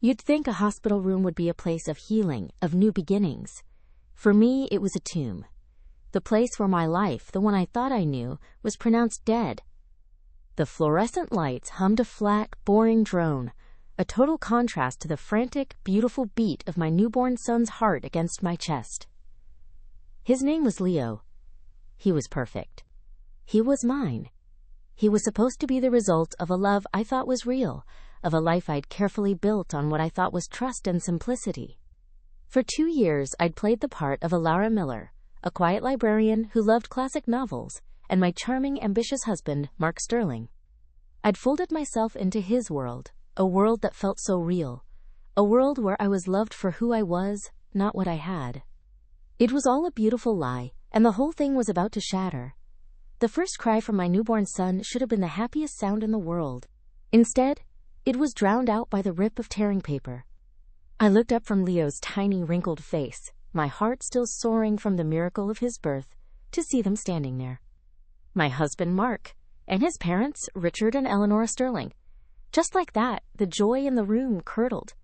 You'd think a hospital room would be a place of healing, of new beginnings. For me, it was a tomb. The place where my life, the one I thought I knew, was pronounced dead. The fluorescent lights hummed a flat, boring drone, a total contrast to the frantic, beautiful beat of my newborn son's heart against my chest. His name was Leo. He was perfect. He was mine. He was supposed to be the result of a love I thought was real, of a life I'd carefully built on what I thought was trust and simplicity. For 2 years, I'd played the part of Eleanor Miller, a quiet librarian who loved classic novels, and my charming, ambitious husband, Mark Sterling. I'd folded myself into his world, a world that felt so real, a world where I was loved for who I was, not what I had. It was all a beautiful lie, and the whole thing was about to shatter. The first cry from my newborn son should have been the happiest sound in the world. Instead, it was drowned out by the rip of tearing paper. I looked up from Leo's tiny, wrinkled face, my heart still soaring from the miracle of his birth, to see them standing there. My husband, Mark, and his parents, Richard and Eleanor Sterling. Just like that, the joy in the room curdled.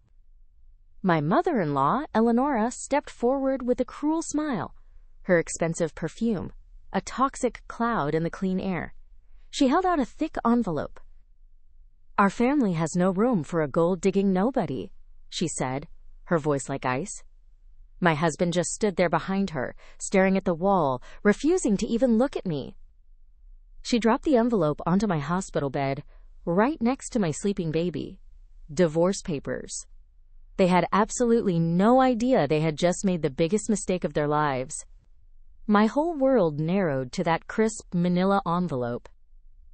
My mother-in-law, Eleanor, stepped forward with a cruel smile, her expensive perfume, a toxic cloud in the clean air. She held out a thick envelope. "Our family has no room for a gold-digging nobody," she said, her voice like ice. My husband just stood there behind her, staring at the wall, refusing to even look at me. She dropped the envelope onto my hospital bed, right next to my sleeping baby. Divorce papers. They had absolutely no idea they had just made the biggest mistake of their lives. My whole world narrowed to that crisp manila envelope.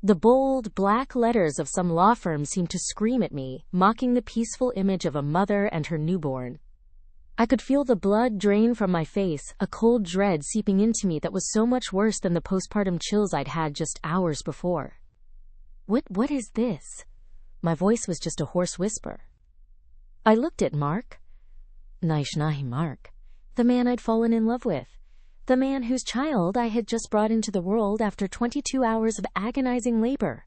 The bold, black letters of some law firm seemed to scream at me, mocking the peaceful image of a mother and her newborn. I could feel the blood drain from my face, a cold dread seeping into me that was so much worse than the postpartum chills I'd had just hours before. What is this?" My voice was just a hoarse whisper. I looked at Mark. Naishnahi Mark. The man I'd fallen in love with. The man whose child I had just brought into the world after 22 hours of agonizing labor.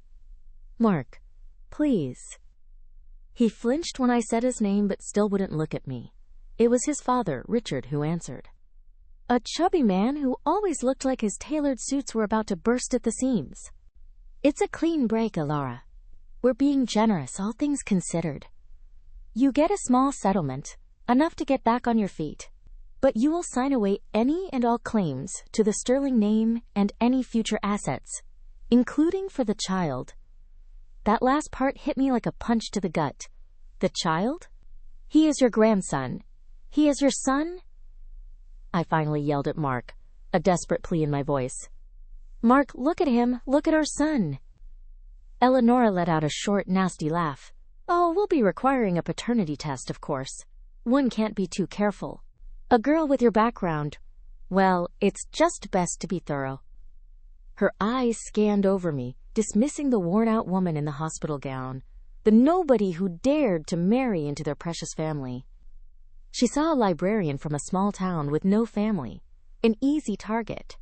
"Mark, please." He flinched when I said his name but still wouldn't look at me. It was his father, Richard, who answered. A chubby man who always looked like his tailored suits were about to burst at the seams. "It's a clean break, Alara. We're being generous, all things considered. You get a small settlement, enough to get back on your feet. But you will sign away any and all claims to the Sterling name and any future assets, including for the child." That last part hit me like a punch to the gut. The child? He is your grandson. He is your son? I finally yelled at Mark, a desperate plea in my voice. "Mark, look at him. Look at our son." Eleanor let out a short, nasty laugh. "Oh, we'll be requiring a paternity test, of course. One can't be too careful. A girl with your background. Well, it's just best to be thorough." Her eyes scanned over me, dismissing the worn-out woman in the hospital gown, the nobody who dared to marry into their precious family. She saw a librarian from a small town with no family, an easy target.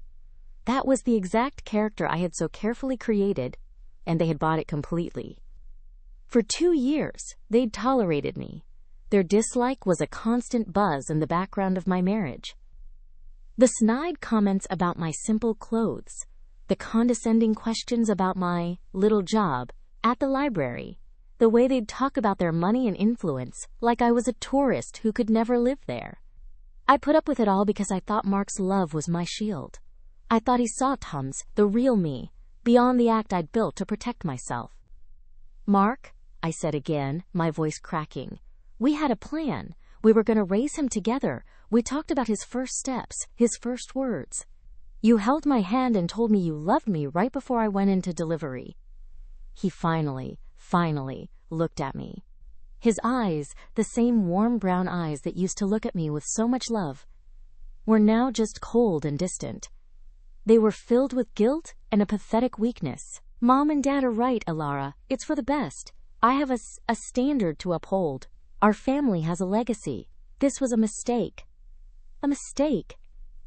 That was the exact character I had so carefully created, and they had bought it completely. For 2 years, they'd tolerated me. Their dislike was a constant buzz in the background of my marriage. The snide comments about my simple clothes, the condescending questions about my little job at the library, the way they'd talk about their money and influence like I was a tourist who could never live there. I put up with it all because I thought Mark's love was my shield. I thought he saw Tom's, the real me, beyond the act I'd built to protect myself. "Mark," I said again, my voice cracking. "We had a plan. We were going to raise him together. We talked about his first steps, his first words. You held my hand and told me you loved me right before I went into delivery." He finally looked at me. His eyes, the same warm brown eyes that used to look at me with so much love, were now just cold and distant. They were filled with guilt and a pathetic weakness. "Mom and Dad are right, Alara. It's for the best. I have a standard to uphold. Our family has a legacy. This was a mistake." A mistake.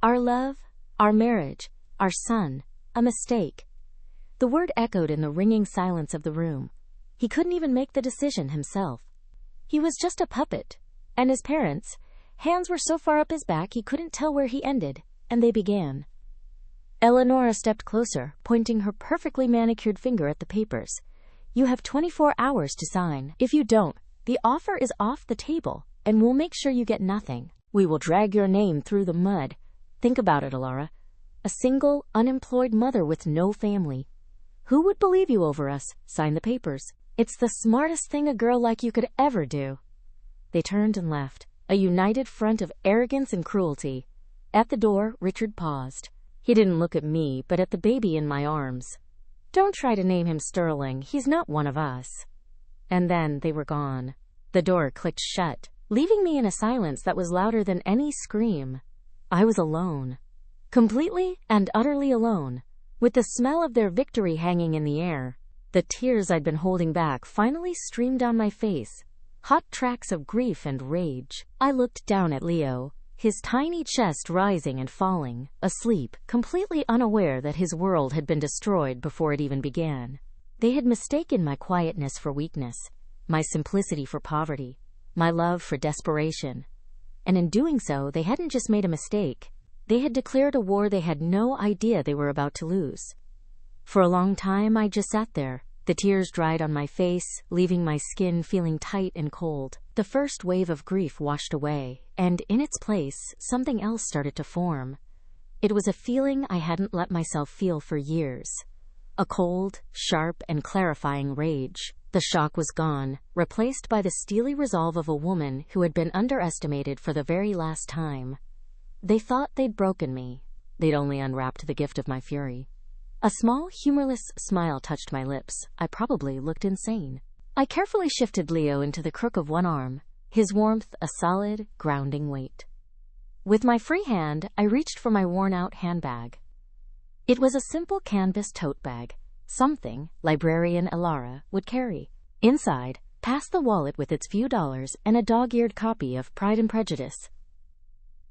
Our love, our marriage, our son. A mistake. The word echoed in the ringing silence of the room. He couldn't even make the decision himself. He was just a puppet. And his parents, hands were so far up his back he couldn't tell where he ended, and they began. Eleanor stepped closer, pointing her perfectly manicured finger at the papers. You have 24 hours to sign. If you don't, the offer is off the table, and we'll make sure you get nothing. We will drag your name through the mud. Think about it, Alara. A single, unemployed mother with no family. Who would believe you over us? Sign the papers. It's the smartest thing a girl like you could ever do. They turned and left, a united front of arrogance and cruelty. At the door, Richard paused. He didn't look at me, but at the baby in my arms. Don't try to name him Sterling. He's not one of us. And then they were gone. The door clicked shut, leaving me in a silence that was louder than any scream. I was alone. Completely and utterly alone, with the smell of their victory hanging in the air. The tears I'd been holding back finally streamed down my face, hot tracks of grief and rage. I looked down at Leo, his tiny chest rising and falling, asleep, completely unaware that his world had been destroyed before it even began. They had mistaken my quietness for weakness, my simplicity for poverty, my love for desperation. And in doing so, they hadn't just made a mistake. They had declared a war they had no idea they were about to lose. For a long time, I just sat there. The tears dried on my face, leaving my skin feeling tight and cold. The first wave of grief washed away, and in its place, something else started to form. It was a feeling I hadn't let myself feel for years. A cold, sharp, and clarifying rage. The shock was gone, replaced by the steely resolve of a woman who had been underestimated for the very last time. They thought they'd broken me. They'd only unwrapped the gift of my fury. A small, humorless smile touched my lips. I probably looked insane. I carefully shifted Leo into the crook of one arm, his warmth a solid, grounding weight. With my free hand, I reached for my worn-out handbag. It was a simple canvas tote bag, something librarian Alara would carry. Inside, past the wallet with its few dollars and a dog-eared copy of Pride and Prejudice.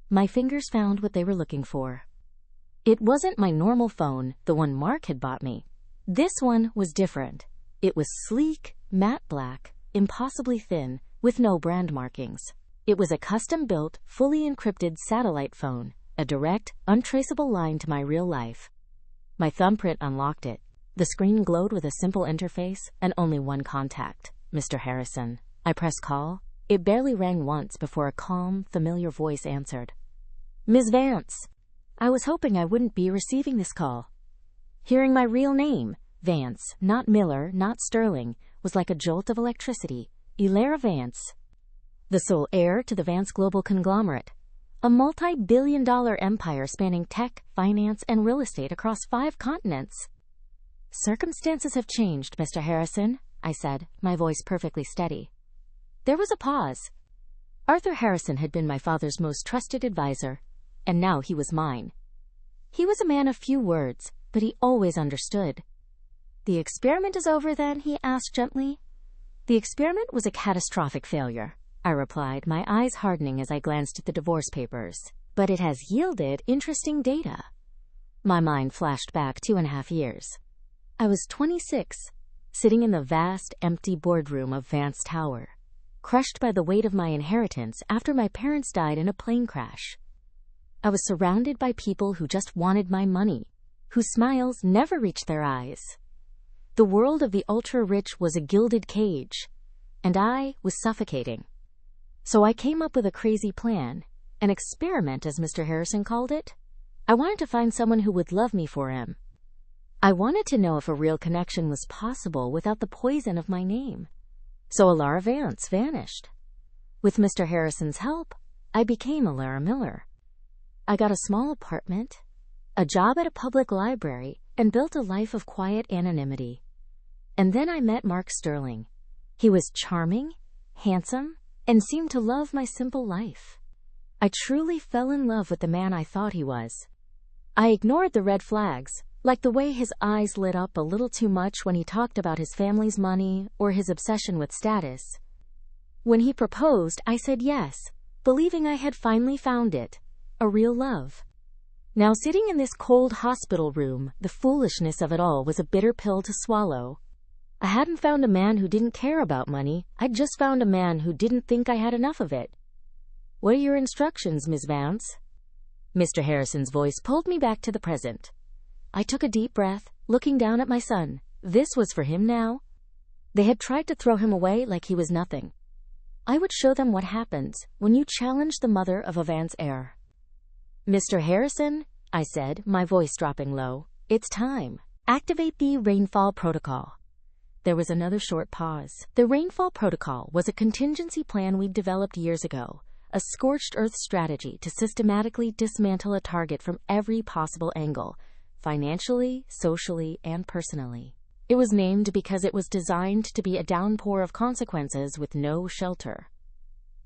My fingers found what they were looking for. It wasn't my normal phone, the one Mark had bought me. This one was different. It was sleek, matte black, impossibly thin, with no brand markings. It was a custom-built, fully encrypted satellite phone, a direct, untraceable line to my real life. My thumbprint unlocked it. The screen glowed with a simple interface and only one contact, Mr. Harrison. I pressed call. It barely rang once before a calm, familiar voice answered. Ms. Vance. I was hoping I wouldn't be receiving this call. Hearing my real name, Vance, not Miller, not Sterling, was like a jolt of electricity. Eleanor Vance. The sole heir to the Vance Global Conglomerate. A multi-billion-dollar empire spanning tech, finance, and real estate across 5 continents. Circumstances have changed, Mr. Harrison, I said, my voice perfectly steady. There was a pause. Arthur Harrison had been my father's most trusted advisor, and now he was mine. He was a man of few words, but he always understood. The experiment is over then, he asked gently. The experiment was a catastrophic failure, I replied, my eyes hardening as I glanced at the divorce papers. But it has yielded interesting data. My mind flashed back 2.5 years. I was 26, sitting in the vast, empty boardroom of Vance Tower, crushed by the weight of my inheritance after my parents died in a plane crash. I was surrounded by people who just wanted my money, whose smiles never reached their eyes. The world of the ultra-rich was a gilded cage, and I was suffocating. So I came up with a crazy plan, an experiment as Mr. Harrison called it. I wanted to find someone who would love me for him. I wanted to know if a real connection was possible without the poison of my name. So Alara Vance vanished. With Mr. Harrison's help, I became Alara Miller. I got a small apartment, a job at a public library, and built a life of quiet anonymity. And then I met Mark Sterling. He was charming, handsome, and seemed to love my simple life. I truly fell in love with the man I thought he was. I ignored the red flags, like the way his eyes lit up a little too much when he talked about his family's money or his obsession with status. When he proposed, I said yes, believing I had finally found it. A real love. Now sitting in this cold hospital room, the foolishness of it all was a bitter pill to swallow. I hadn't found a man who didn't care about money. I'd just found a man who didn't think I had enough of it. What are your instructions, Miss Vance? Mr. Harrison's voice pulled me back to the present. I took a deep breath, looking down at my son. This was for him now. They had tried to throw him away like he was nothing. I would show them what happens when you challenge the mother of a Vance heir. Mr. Harrison, I said, my voice dropping low, it's time. Activate the Rainfall protocol. There was another short pause. The Rainfall protocol was a contingency plan we'd developed years ago, a scorched earth strategy to systematically dismantle a target from every possible angle, financially, socially, and personally. It was named because it was designed to be a downpour of consequences with no shelter.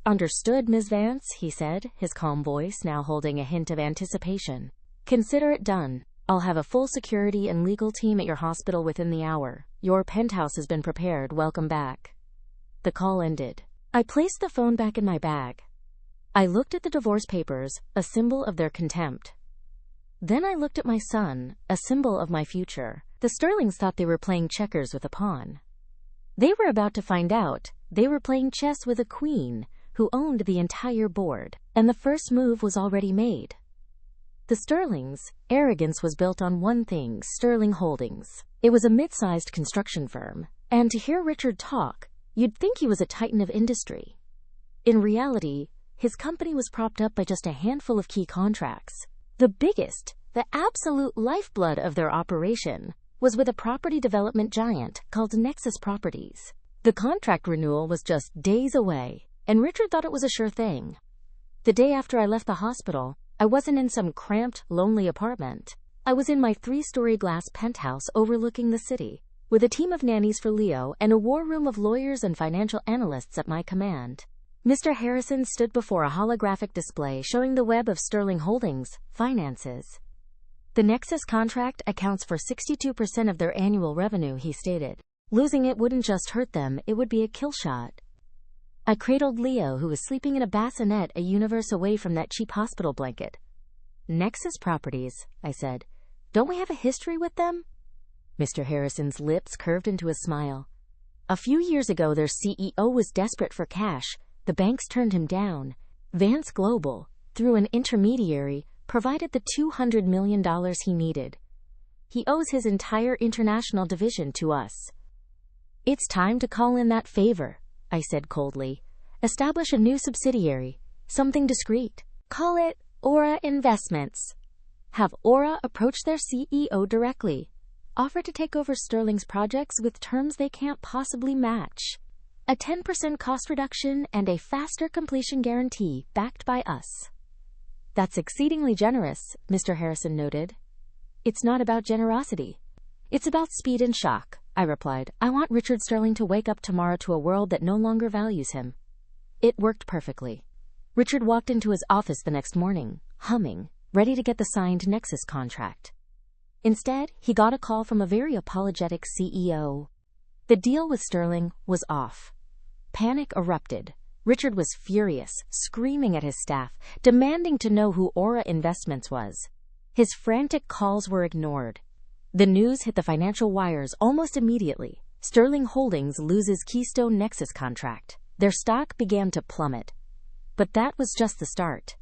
Understood, Ms. Vance, he said, his calm voice now holding a hint of anticipation. Consider it done. I'll have a full security and legal team at your hospital within the hour. Your penthouse has been prepared. Welcome back. The call ended. I placed the phone back in my bag. I looked at the divorce papers, a symbol of their contempt. Then I looked at my son, a symbol of my future. The Sterlings thought they were playing checkers with a pawn. They were about to find out they were playing chess with a queen who owned the entire board, and the first move was already made. The Sterlings' arrogance was built on one thing: Sterling Holdings. It was a mid-sized construction firm, and to hear Richard talk, you'd think he was a titan of industry. In reality, his company was propped up by just a handful of key contracts. The biggest, the absolute lifeblood of their operation, was with a property development giant called Nexus Properties. The contract renewal was just days away, and Richard thought it was a sure thing. The day after I left the hospital, I wasn't in some cramped, lonely apartment. I was in my 3-story glass penthouse overlooking the city, with a team of nannies for Leo and a war room of lawyers and financial analysts at my command. Mr. Harrison stood before a holographic display showing the web of Sterling Holdings' finances. The Nexus contract accounts for 62% of their annual revenue, he stated. Losing it wouldn't just hurt them, it would be a kill shot. I cradled Leo, who was sleeping in a bassinet a universe away from that cheap hospital blanket. Nexus Properties, I said. Don't we have a history with them? Mr. Harrison's lips curved into a smile. A few years ago, their CEO was desperate for cash. The banks turned him down. Vance Global, through an intermediary, provided the $200 million he needed. He owes his entire international division to us. It's time to call in that favor, I said coldly. Establish a new subsidiary, something discreet. Call it Aura Investments. Have Aura approach their CEO directly. Offer to take over Sterling's projects with terms they can't possibly match. A 10% cost reduction and a faster completion guarantee backed by us. That's exceedingly generous, Mr. Harrison noted. It's not about generosity. It's about speed and shock, I replied. I want Richard Sterling to wake up tomorrow to a world that no longer values him. It worked perfectly. Richard walked into his office the next morning, humming, ready to get the signed Nexus contract. Instead, he got a call from a very apologetic CEO. The deal with Sterling was off. Panic erupted. Richard was furious, screaming at his staff, demanding to know who Aura Investments was. His frantic calls were ignored. The news hit the financial wires almost immediately. Sterling Holdings loses Keystone Nexus contract. Their stock began to plummet. But that was just the start.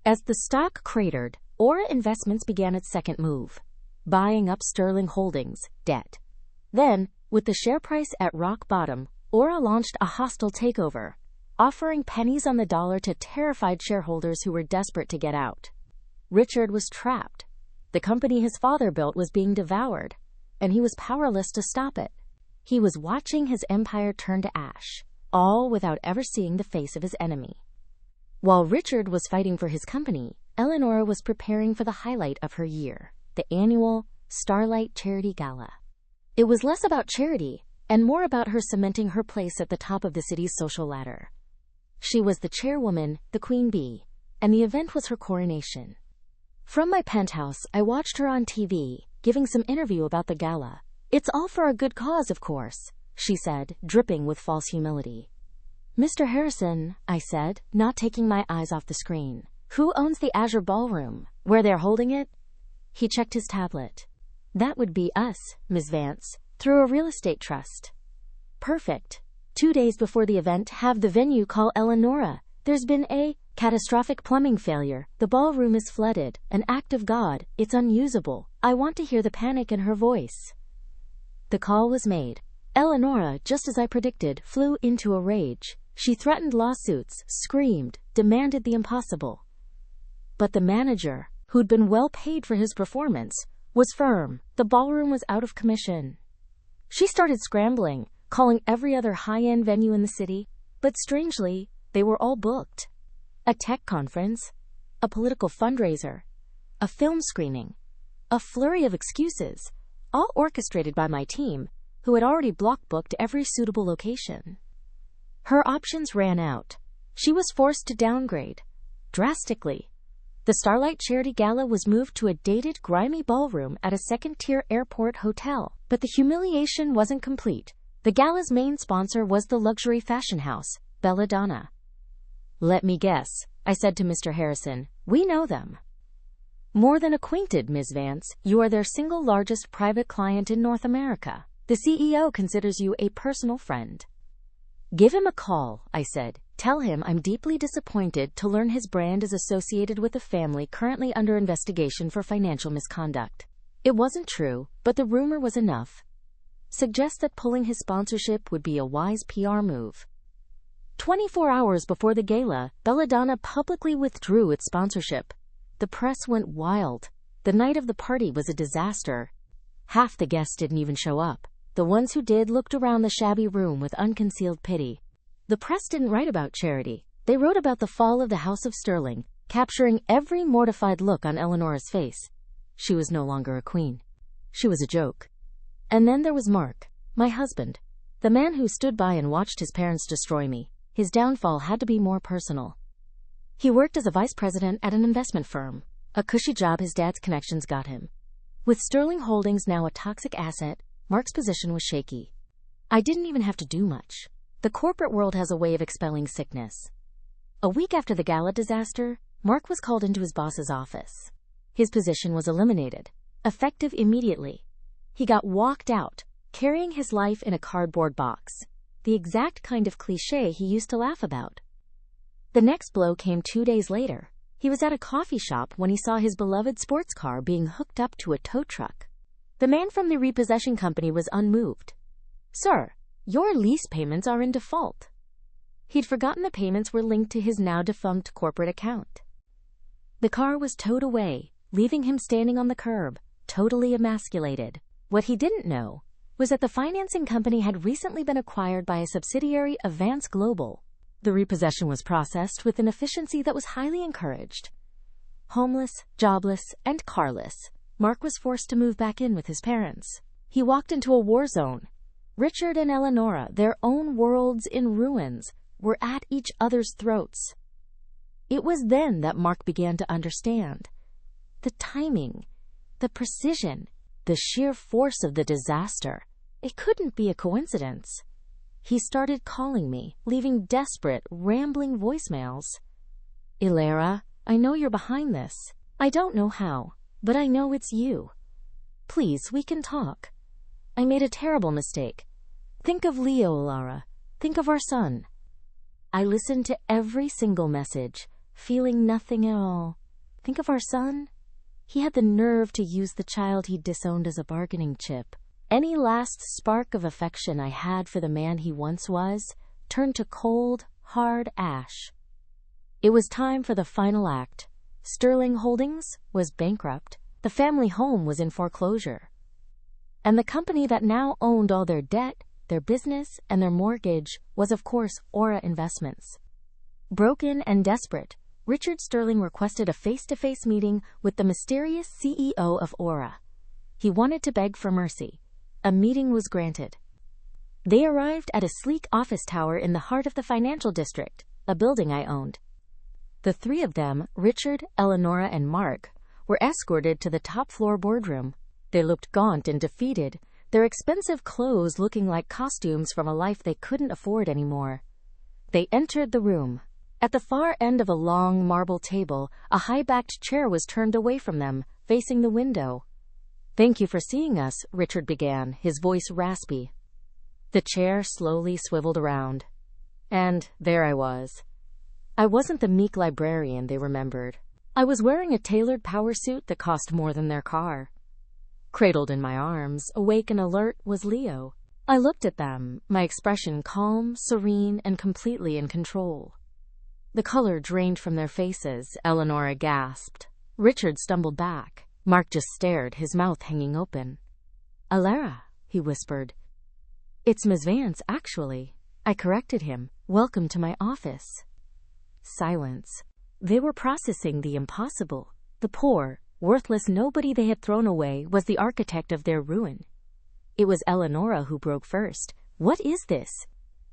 As the stock cratered, Aura Investments began its second move, buying up Sterling Holdings' debt. Then, with the share price at rock bottom, Aura launched a hostile takeover, offering pennies on the dollar to terrified shareholders who were desperate to get out. Richard was trapped. The company his father built was being devoured, and he was powerless to stop it. He was watching his empire turn to ash, all without ever seeing the face of his enemy. While Richard was fighting for his company, Eleanor was preparing for the highlight of her year, the annual Starlight Charity Gala. It was less about charity and more about her cementing her place at the top of the city's social ladder. She was the chairwoman, the queen bee, and the event was her coronation. From my penthouse, I watched her on TV, giving some interview about the gala. It's all for a good cause, of course, she said, dripping with false humility. Mr. Harrison, I said, not taking my eyes off the screen. Who owns the Azure Ballroom, where they're holding it? He checked his tablet. That would be us, Ms. Vance. Through a real estate trust. Perfect. 2 days before the event, have the venue call Eleanor. There's been a catastrophic plumbing failure. The ballroom is flooded. An act of God. It's unusable. I want to hear the panic in her voice. The call was made. Eleanor, just as I predicted, flew into a rage. She threatened lawsuits, screamed, demanded the impossible. But the manager, who'd been well paid for his performance, was firm. The ballroom was out of commission. She started scrambling, calling every other high-end venue in the city, but strangely, they were all booked. A tech conference, a political fundraiser, a film screening, a flurry of excuses, all orchestrated by my team, who had already block-booked every suitable location. Her options ran out. She was forced to downgrade. Drastically. The Starlight Charity Gala was moved to a dated, grimy ballroom at a second-tier airport hotel. But the humiliation wasn't complete. The gala's main sponsor was the luxury fashion house, Belladonna. Let me guess, I said to Mr. Harrison. We know them. More than acquainted, Ms. Vance. You are their single largest private client in North America. The CEO considers you a personal friend. Give him a call, I said. Tell him I'm deeply disappointed to learn his brand is associated with a family currently under investigation for financial misconduct. It wasn't true, but the rumor was enough. Suggest that pulling his sponsorship would be a wise PR move. 24 hours before the gala, Belladonna publicly withdrew its sponsorship. The press went wild. The night of the party was a disaster. Half the guests didn't even show up. The ones who did looked around the shabby room with unconcealed pity. The press didn't write about charity. They wrote about the fall of the House of Sterling, capturing every mortified look on Eleanor's face. She was no longer a queen. She was a joke. And then there was Mark, my husband, the man who stood by and watched his parents destroy me. His downfall had to be more personal. He worked as a vice president at an investment firm, a cushy job his dad's connections got him. With Sterling Holdings now a toxic asset, Mark's position was shaky. I didn't even have to do much. The corporate world has a way of expelling sickness. A week after the gala disaster, Mark was called into his boss's office. His position was eliminated, effective immediately. He got walked out, carrying his life in a cardboard box, the exact kind of cliché he used to laugh about. The next blow came 2 days later. He was at a coffee shop when he saw his beloved sports car being hooked up to a tow truck. The man from the repossession company was unmoved. Sir, your lease payments are in default. He'd forgotten the payments were linked to his now-defunct corporate account. The car was towed away, leaving him standing on the curb, totally emasculated. What he didn't know was that the financing company had recently been acquired by a subsidiary of Vance Global. The repossession was processed with an efficiency that was highly encouraged. Homeless, jobless, and carless, Mark was forced to move back in with his parents. He walked into a war zone. Richard and Eleanor, their own worlds in ruins, were at each other's throats. It was then that Mark began to understand. The timing, the precision, the sheer force of the disaster. It couldn't be a coincidence. He started calling me, leaving desperate, rambling voicemails. Ilera, I know you're behind this. I don't know how, but I know it's you. Please, we can talk. I made a terrible mistake. Think of Leo, Ilara. Think of our son. I listened to every single message, feeling nothing at all. Think of our son? He had the nerve to use the child he'd disowned as a bargaining chip. Any last spark of affection I had for the man he once was turned to cold, hard ash. It was time for the final act. Sterling Holdings was bankrupt. The family home was in foreclosure. And the company that now owned all their debt, their business, and their mortgage was, of course, Aura Investments. Broken and desperate, Richard Sterling requested a face-to-face meeting with the mysterious CEO of Aura. He wanted to beg for mercy. A meeting was granted. They arrived at a sleek office tower in the heart of the financial district, a building I owned. The three of them, Richard, Eleanor, and Mark, were escorted to the top-floor boardroom. They looked gaunt and defeated, their expensive clothes looking like costumes from a life they couldn't afford anymore. They entered the room. At the far end of a long marble table, a high-backed chair was turned away from them, facing the window. "Thank you for seeing us," Richard began, his voice raspy. The chair slowly swiveled around. And there I was. I wasn't the meek librarian they remembered. I was wearing a tailored power suit that cost more than their car. Cradled in my arms, awake and alert, was Leo. I looked at them, my expression calm, serene, and completely in control. The color drained from their faces. Eleanor gasped. Richard stumbled back. Mark just stared, his mouth hanging open. "Alara," he whispered. "It's Miss Vance, actually." I corrected him. "Welcome to my office." Silence. They were processing the impossible. The poor, worthless nobody they had thrown away was the architect of their ruin. It was Eleanor who broke first. "What is this?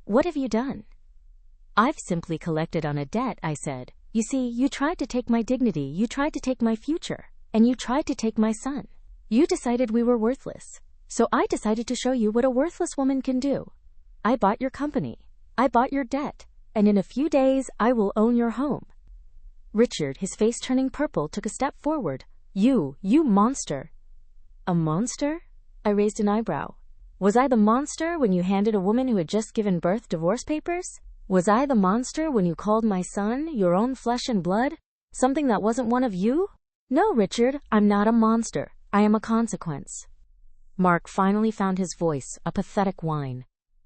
What have you done?" "I've simply collected on a debt," I said. "You see, you tried to take my dignity, you tried to take my future, and you tried to take my son. You decided we were worthless. So I decided to show you what a worthless woman can do. I bought your company. I bought your debt. And in a few days, I will own your home." Richard, his face turning purple, took a step forward. You monster." "A monster?" I raised an eyebrow. "Was I the monster when you handed a woman who had just given birth divorce papers? Was I the monster when you called my son, your own flesh and blood, something that wasn't one of you?" "No, Richard, I'm not a monster. I am a consequence." Mark finally found his voice, a pathetic whine.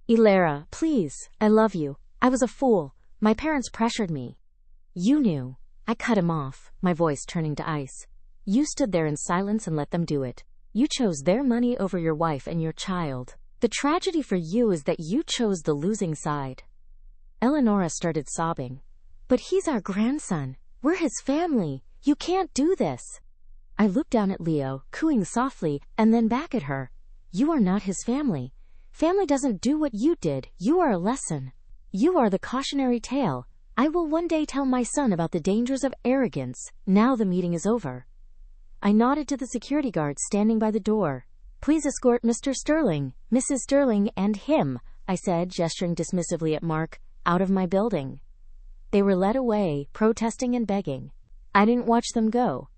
"Elara, please, I love you. I was a fool. My parents pressured me." "You knew." I cut him off, my voice turning to ice. "You stood there in silence and let them do it. You chose their money over your wife and your child. The tragedy for you is that you chose the losing side." Eleanor started sobbing. "But he's our grandson. We're his family. You can't do this." I looked down at Leo, cooing softly, and then back at her. "You are not his family. Family doesn't do what you did. You are a lesson. You are the cautionary tale. I will one day tell my son about the dangers of arrogance. Now the meeting is over." I nodded to the security guard standing by the door. "Please escort Mr. Sterling, Mrs. Sterling, and him," I said, gesturing dismissively at Mark, "out of my building." They were led away, protesting and begging. I didn't watch them go.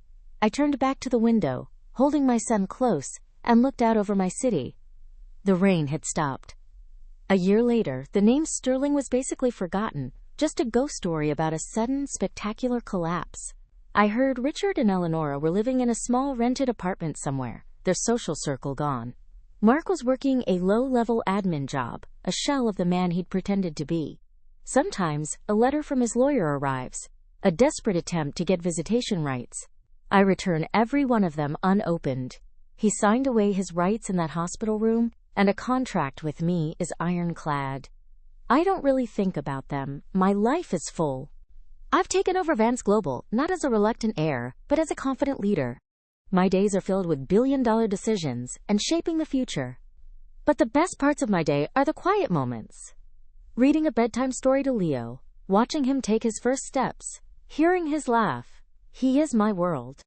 I turned back to the window, holding my son close, and looked out over my city. The rain had stopped. A year later, the name Sterling was basically forgotten, just a ghost story about a sudden, spectacular collapse. I heard Richard and Eleanor were living in a small rented apartment somewhere, their social circle gone. Mark was working a low-level admin job, a shell of the man he'd pretended to be. Sometimes, a letter from his lawyer arrives, a desperate attempt to get visitation rights. I return every one of them unopened. He signed away his rights in that hospital room, and a contract with me is ironclad. I don't really think about them. My life is full. I've taken over Vance Global, not as a reluctant heir, but as a confident leader. My days are filled with billion-dollar decisions and shaping the future. But the best parts of my day are the quiet moments. Reading a bedtime story to Leo, watching him take his first steps, hearing his laugh. He is my world.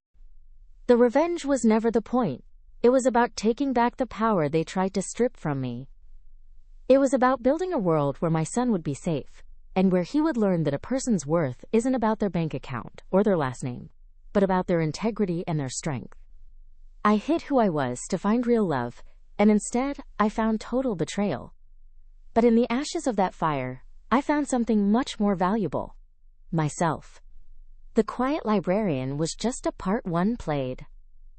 The revenge was never the point. It was about taking back the power they tried to strip from me. It was about building a world where my son would be safe, and where he would learn that a person's worth isn't about their bank account or their last name, but about their integrity and their strength. I hid who I was to find real love, and instead, I found total betrayal. But in the ashes of that fire, I found something much more valuable. Myself. The quiet librarian was just a part one played.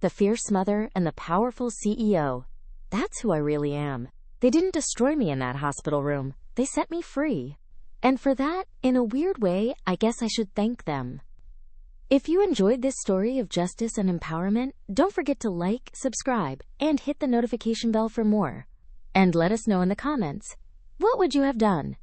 The fierce mother and the powerful CEO. That's who I really am. They didn't destroy me in that hospital room. They set me free. And for that, in a weird way, I guess I should thank them. If you enjoyed this story of justice and empowerment, don't forget to like, subscribe, and hit the notification bell for more. And let us know in the comments, what would you have done?